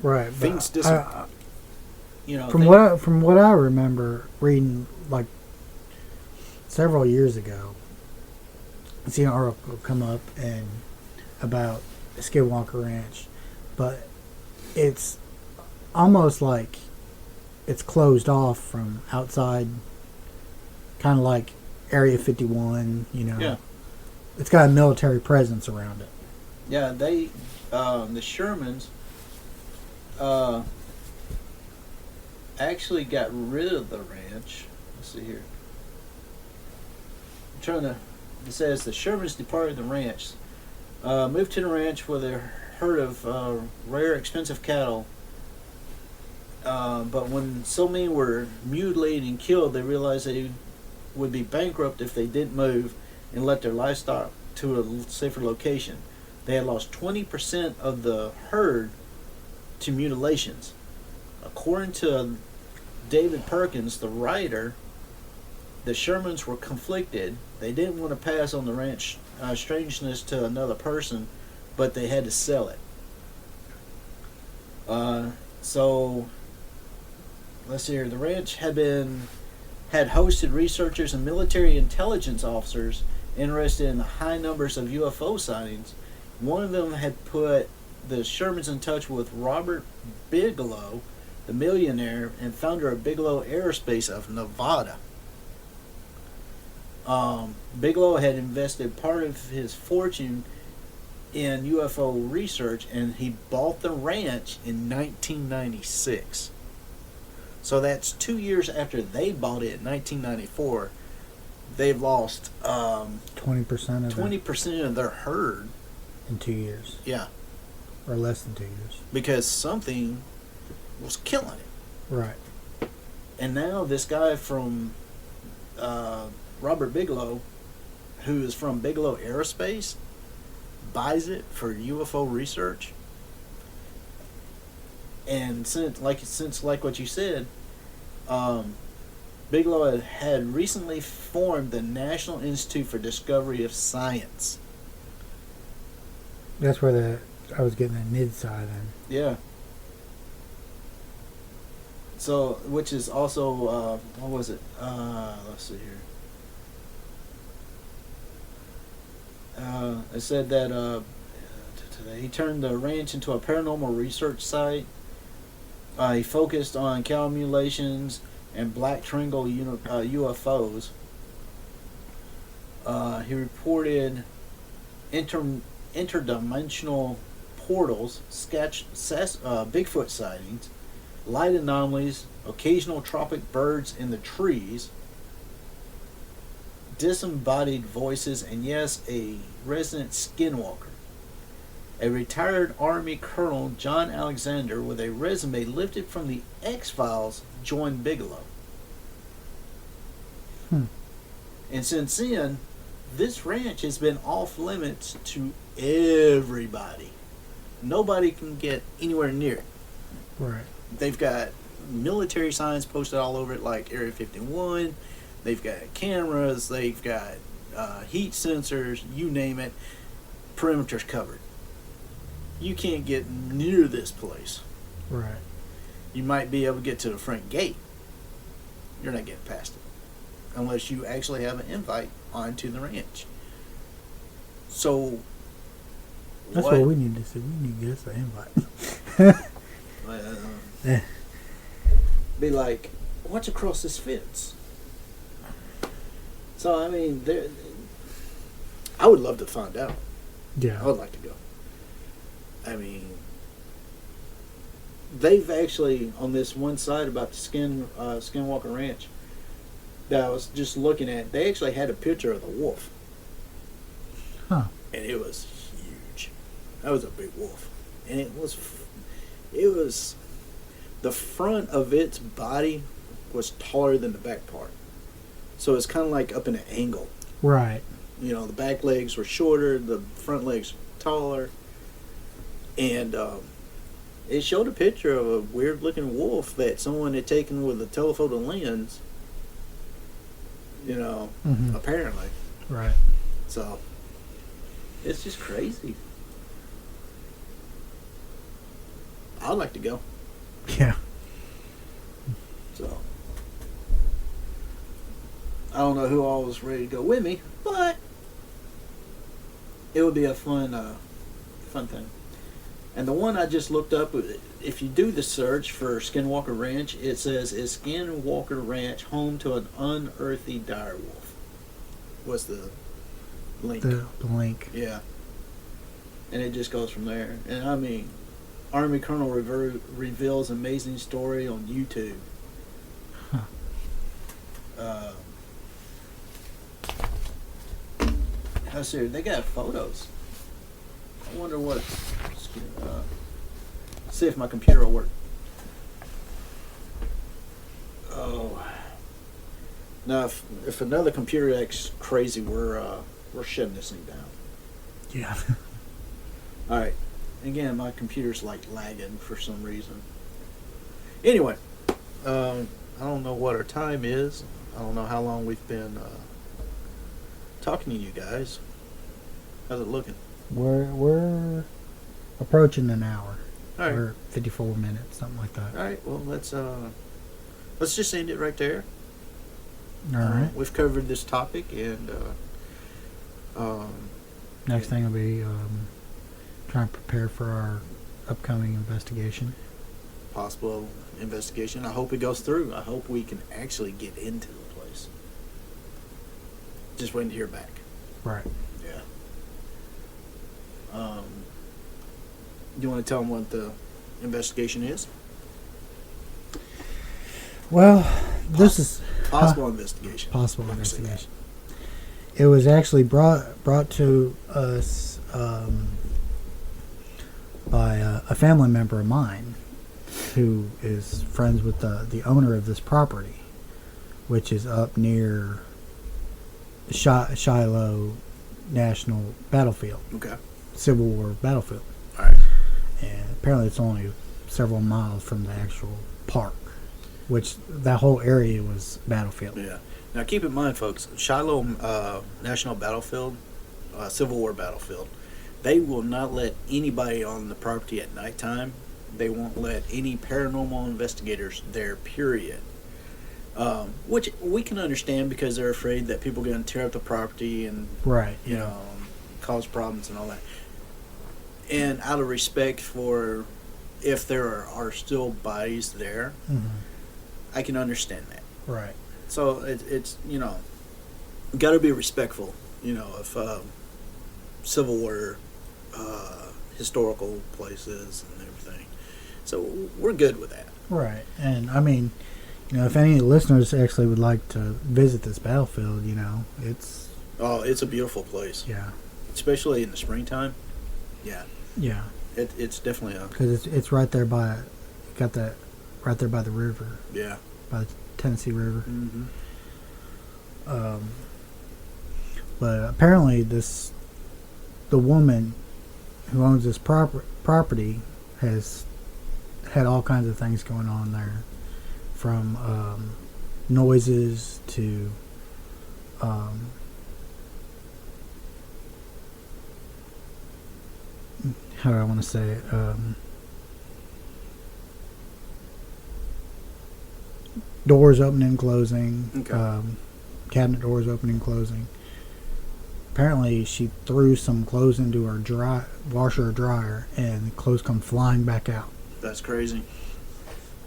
Right. Things you know, from what I remember reading, like several years ago, I seen an article come up and about Skinwalker Ranch, but it's almost like it's closed off from outside, kind of like Area 51. You know, Yeah. It's got a military presence around it. Yeah, they, the Shermans, actually got rid of the ranch. Let's see here. It says the Shermans departed the ranch, moved to the ranch with a herd of rare, expensive cattle. But when so many were mutilated and killed, they realized they would be bankrupt if they didn't move and let their livestock to a safer location. They had lost 20% of the herd to mutilations. According to David Perkins, the writer, the Shermans were conflicted. They didn't want to pass on the ranch strangeness to another person, but they had to sell it. So, let's see here. The ranch had hosted researchers and military intelligence officers interested in the high numbers of UFO sightings. One of them had put the Shermans in touch with Robert Bigelow, the millionaire and founder of Bigelow Aerospace of Nevada. Bigelow had invested part of his fortune in UFO research, and he bought the ranch in 1996. So that's 2 years after they bought it in 1994. They've lost 20% of their herd in 2 years. Yeah, Or less than 2 years. because something was killing it. Right. And now this guy from Robert Bigelow, who is from Bigelow Aerospace, buys it for UFO research. And since like what you said, Bigelow had recently formed the National Institute for Discovery of Science. That's where I was getting the NID side in. Yeah. So, which is also, what was it? Let's see here. It said that he turned the ranch into a paranormal research site. He focused on accumulations and black triangle UFOs. He reported interdimensional portals, Bigfoot sightings, light anomalies, occasional tropic birds in the trees, disembodied voices, and yes, a resident skinwalker. A retired Army Colonel, John Alexander, with a resume lifted from the X-Files, joined Bigelow. And since then, this ranch has been off limits to everybody. Nobody can get anywhere near it. Right. They've got military signs posted all over it, like Area 51. They've got cameras. They've got heat sensors. You name it. Perimeter's covered. You can't get near this place. Right. You might be able to get to the front gate. You're not getting past it unless you actually have an invite onto the ranch. So that's what we need to see. We need to get us an invite. Be like, what's across this fence? So I mean, I would love to find out. Yeah, I would like to go. I mean, they've actually, on this one side about the Skinwalker Ranch that I was just looking at, they actually had a picture of the wolf. Huh. And it was huge. That was a big wolf. And it was the front of its body was taller than the back part. So it's kind of like up in an angle. Right. You know, the back legs were shorter, the front legs taller. And it showed a picture of a weird-looking wolf that someone had taken with a telephoto lens. You know, apparently. Right. So, it's just crazy. I'd like to go. Yeah. So, I don't know who all was ready to go with me, but it would be a fun thing. And the one I just looked up, if you do the search for Skinwalker Ranch, it says, is Skinwalker Ranch home to an unearthly direwolf? What's the link? The link. Yeah. And it just goes from there. And I mean, Army Colonel reveals amazing story on YouTube. Huh. Let's see, they got photos. I wonder what. See if my computer will work. Oh. Now, if another computer acts crazy, we're shutting this thing down. Yeah. All right. Again, my computer's like lagging for some reason. Anyway, I don't know what our time is. I don't know how long we've been talking to you guys. How's it looking? We're approaching an hour. All right. Or 54 minutes, something like that. All right. Well, let's just end it right there. All right. We've covered this topic, and next thing will be trying to prepare for our upcoming investigation. Possible investigation. I hope it goes through. I hope we can actually get into the place. Just waiting to hear back. Right. Yeah. You want to tell them what the investigation is? Well, this is possible investigation. Possible investigation. It was actually brought to us by a family member of mine, who is friends with the owner of this property. which is up near Shiloh National Battlefield, Okay. Civil War battlefield. All right. And apparently it's only several miles from the actual park, which that whole area was battlefield. Yeah. Now keep in mind, folks, Shiloh National Battlefield, Civil War battlefield, they will not let anybody on the property at nighttime. They won't let any paranormal investigators there, period. Which we can understand because they're afraid that people are going to tear up the property and Right. you know cause problems and all that. And out of respect for if there are still bodies there, Mm-hmm. I can understand that. Right. So it's got to be respectful, of Civil War historical places and everything. So we're good with that. Right. And I mean, if any listeners actually would like to visit this battlefield, it's It's a beautiful place, yeah, especially in the springtime. Yeah, yeah, it's definitely a because it's right there by, got that right there by the river, yeah. by the Tennessee River. Mm-hmm. But apparently the woman who owns this property has had all kinds of things going on there, from noises to how do I want to say it? Doors opening and closing, Okay. cabinet doors opening and closing. Apparently, she threw some clothes into her washer or dryer, and the clothes come flying back out. That's crazy.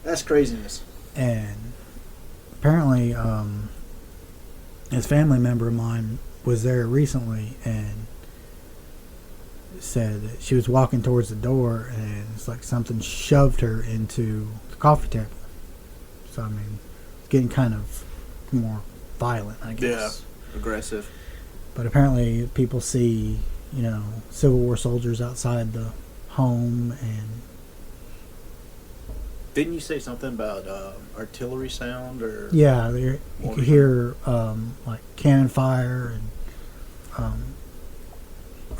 That's craziness. And apparently, this family member of mine was there recently and said that she was walking towards the door, and it's like something shoved her into the coffee table. So I mean, it's getting kind of more violent, I guess. Yeah, aggressive. But apparently, people see, Civil War soldiers outside the home, and Didn't you say something about artillery sound or? yeah, you could hear like cannon fire and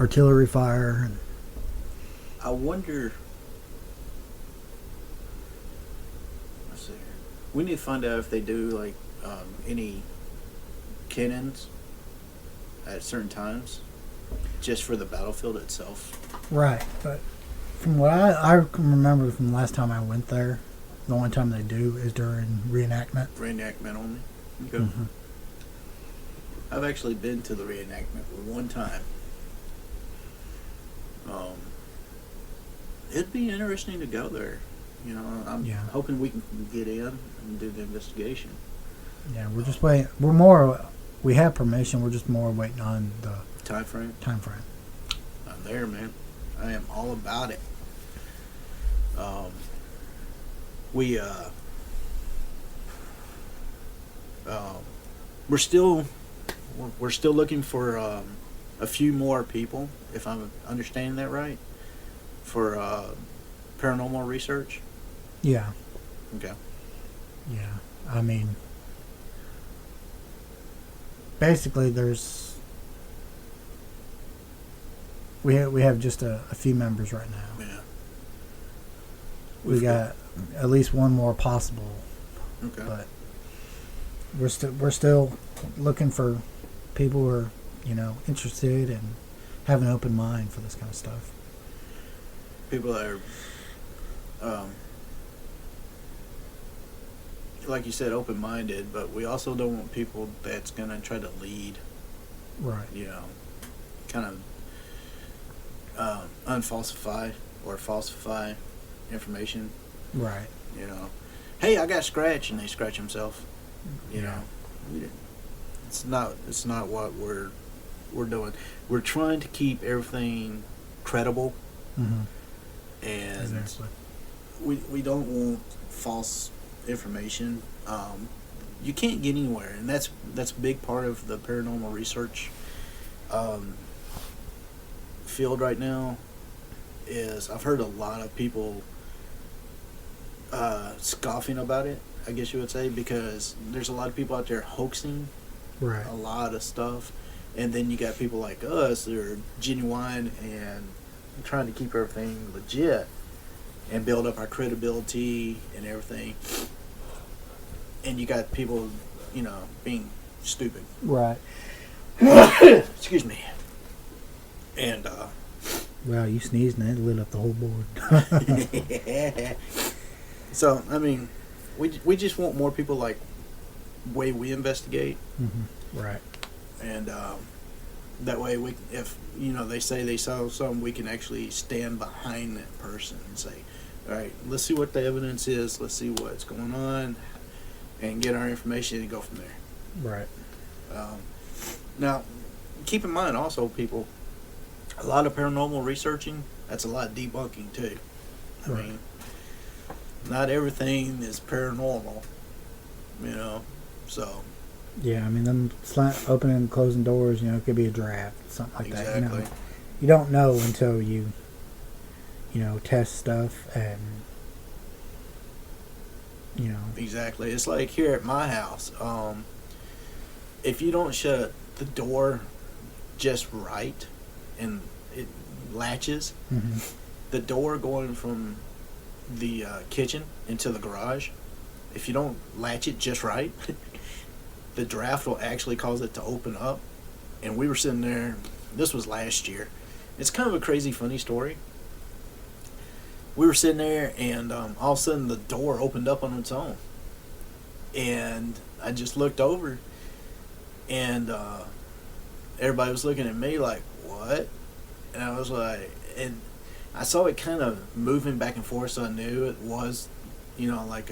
artillery fire. And I wonder. Let's see here. We need to find out if they do like any cannons at certain times, just for the battlefield itself. right, but from what I can remember from the last time I went there, the only time they do is during reenactment. Reenactment only. Okay. Mm-hmm. I've actually been to the reenactment one time. It'd be interesting to go there. I'm Yeah. hoping we can get in and do the investigation. Yeah, we're just waiting. We have permission. We're just more waiting on the Time frame. time frame. I'm there, man. I am all about it. We're still looking for a few more people, if I'm understanding that right, for paranormal research. Yeah, Okay. yeah. I mean, basically, we have just a few members right now. Yeah. We got at least one more possible, Okay. but we're still looking for people who are interested and have an open mind for this kind of stuff. People that are, like you said, open-minded, but we also don't want people that's going to try to lead, Right. kind of unfalsify or falsify information. Right. Hey, I got a scratch, and they scratch themselves. Yeah. It's not what we're doing. We're trying to keep everything credible, Mm-hmm. and Exactly. we don't want false information. You can't get anywhere, and that's a big part of the paranormal research field right now. Is I've heard a lot of people scoffing about it, I guess you would say, because there's a lot of people out there hoaxing Right. a lot of stuff, and then you got people like us that are genuine and trying to keep everything legit and build up our credibility and everything. And you got people, being stupid. Right. Excuse me. And Well, you sneezed and it lit up the whole board. so I mean, we just want more people like way we investigate, Right. and that way if they say they saw something, we can actually stand behind that person and say, all right, let's see what the evidence is, let's see what's going on, and get our information and go from there. Right. Now, keep in mind also, people, a lot of paranormal researching, that's a lot of debunking too. I Right. mean, not everything is paranormal, so. Yeah, I mean, them opening and closing doors, it could be a draft, something like that. Exactly. You don't know until you test stuff and, Exactly. It's like here at my house. If you don't shut the door just right and it latches, the door going from the kitchen into the garage, if you don't latch it just right, the draft will actually cause it to open up. And we were sitting there, this was last year. It's kind of a crazy, funny story. We were sitting there, and all of a sudden the door opened up on its own. And I just looked over, and everybody was looking at me like, what? And I was like, and I saw it kind of moving back and forth, so I knew it was, like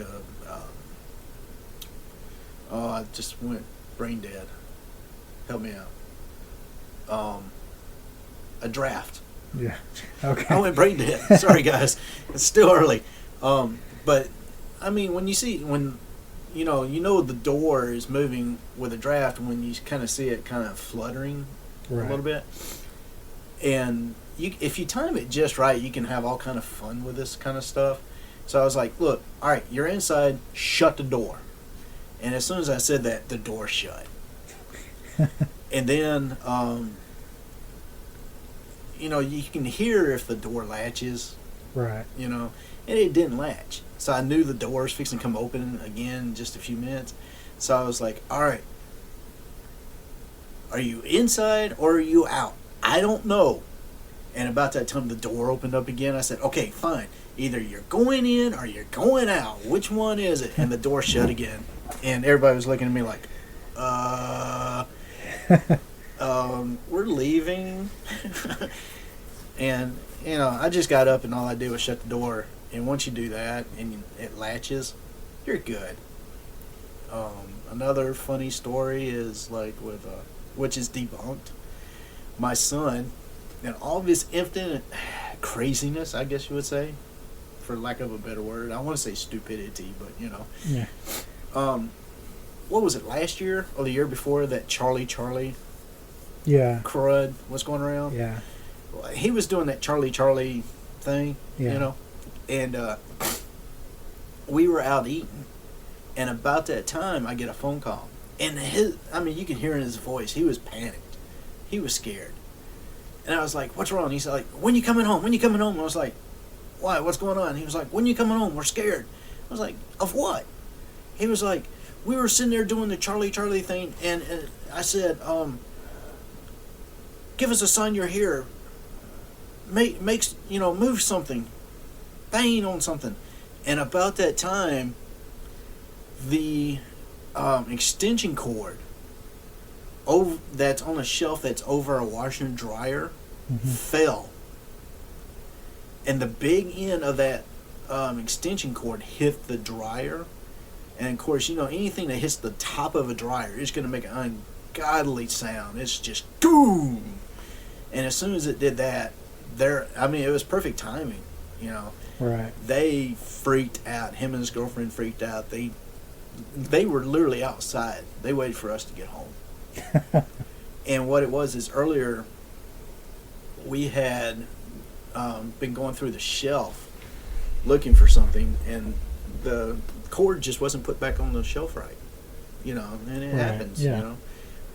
I just went brain dead. Help me out. A draft. Yeah. Okay. I went brain dead. Sorry, guys. It's still early. But, I mean, when you know the door is moving with a draft when you kind of see it kind of fluttering a little bit. And if you time it just right, you can have all kind of fun with this kind of stuff. So I was like, look, all right, you're inside, shut the door. And as soon as I said that, the door shut. And then, you can hear if the door latches. Right. And it didn't latch. So I knew the door was fixing to come open again in just a few minutes. So I was like, all right, are you inside or are you out? I don't know. And about that time, the door opened up again. I said, okay, fine. Either you're going in or you're going out. Which one is it? And the door shut again. And everybody was looking at me like, we're leaving. And, I just got up and all I did was shut the door. And once you do that and it latches, you're good. Another funny story is like with, which is debunked. My son, and all of his infinite craziness, I guess you would say, for lack of a better word. I want to say stupidity, but Yeah. What was it, last year or the year before that Charlie Yeah. crud was going around? Yeah. He was doing that Charlie thing, Yeah. and we were out eating, and about that time I get a phone call, and you can hear in his voice, he was panicked, he was scared, and I was like, what's wrong? He's like, when you coming home? I was like, why? What's going on? He was like, when you coming home? We're scared. I was like, of what? He was like, we were sitting there doing the Charlie thing, and I said, give us a sign you're here. Move something. Bang on something. And about that time, the extension cord that's on a shelf that's over a washer and dryer fell. And the big end of that extension cord hit the dryer. And of course, anything that hits the top of a dryer is going to make an ungodly sound. It's just boom. And as soon as it did that, it was perfect timing, Right. They freaked out. Him and his girlfriend freaked out. They were literally outside. They waited for us to get home. And what it was is earlier we had been going through the shelf looking for something, and the cord just wasn't put back on the shelf right, and it Right, happens, yeah.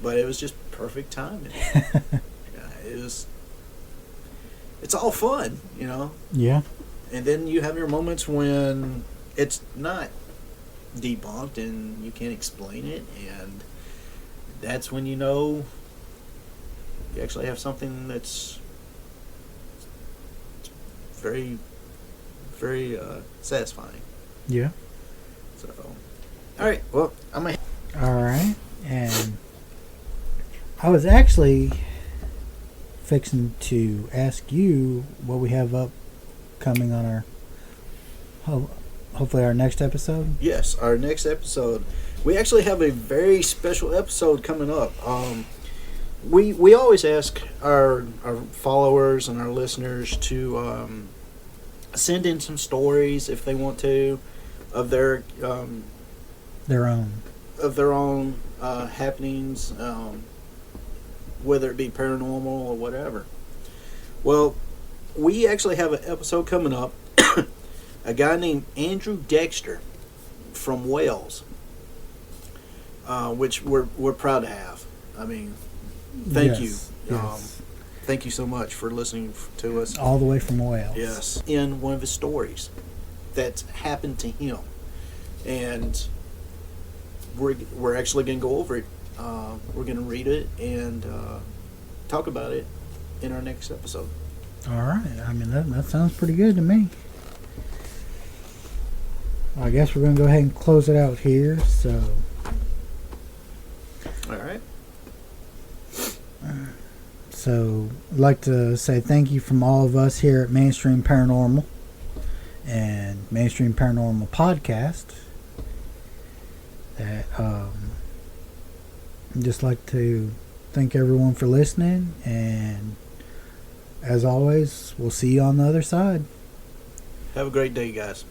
But it was just perfect timing. Yeah, it's all fun, Yeah. and then you have your moments when it's not debunked and you can't explain it, and that's when you actually have something that's very, very satisfying. Yeah. So, all right, well, I'm a All right. And I was actually fixing to ask you what we have upcoming on our, hopefully our next episode. Yes, our next episode. We actually have a very special episode coming up. We always ask our followers and our listeners to send in some stories if they want to of their Their own. happenings, whether it be paranormal or whatever. Well, we actually have an episode coming up. A guy named Andrew Dexter from Wales, which we're proud to have. I mean, thank you. Yes. Thank you so much for listening to us. All the way from Wales. Yes. In one of his stories that's happened to him. And we're actually going to go over it. We're going to read it and talk about it in our next episode. All right. I mean, that sounds pretty good to me. I guess we're going to go ahead and close it out here. So, All right. I'd like to say thank you from all of us here at Mainstream Paranormal and Mainstream Paranormal Podcast. That I'd just like to thank everyone for listening, and as always, we'll see you on the other side. Have a great day, guys.